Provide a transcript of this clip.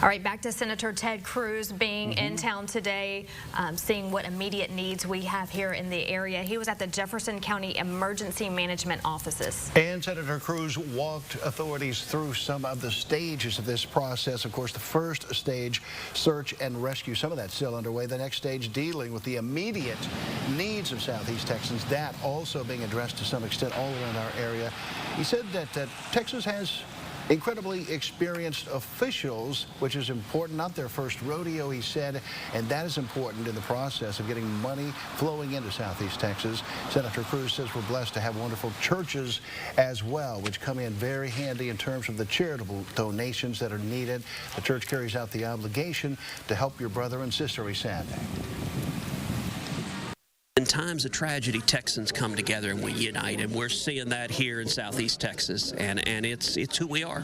All right, back to Senator Ted Cruz being in town today, seeing what immediate needs we have here in the area. He was at the Jefferson County Emergency Management offices. And Senator Cruz walked authorities through some of the stages of this process. Of course, the first stage, search and rescue, some of that's still underway. The next stage, dealing with the immediate needs of Southeast Texans, that also being addressed to some extent all around our area. He said that Texas has incredibly experienced officials, which is important, not their first rodeo, he said, and that is important in the process of getting money flowing into Southeast Texas. Senator Cruz says we're blessed to have wonderful churches as well, which come in very handy in terms of the charitable donations that are needed. The church carries out the obligation to help your brother and sister, he said. In times of tragedy, Texans come together and we unite, and we're seeing that here in Southeast Texas, and it's who we are.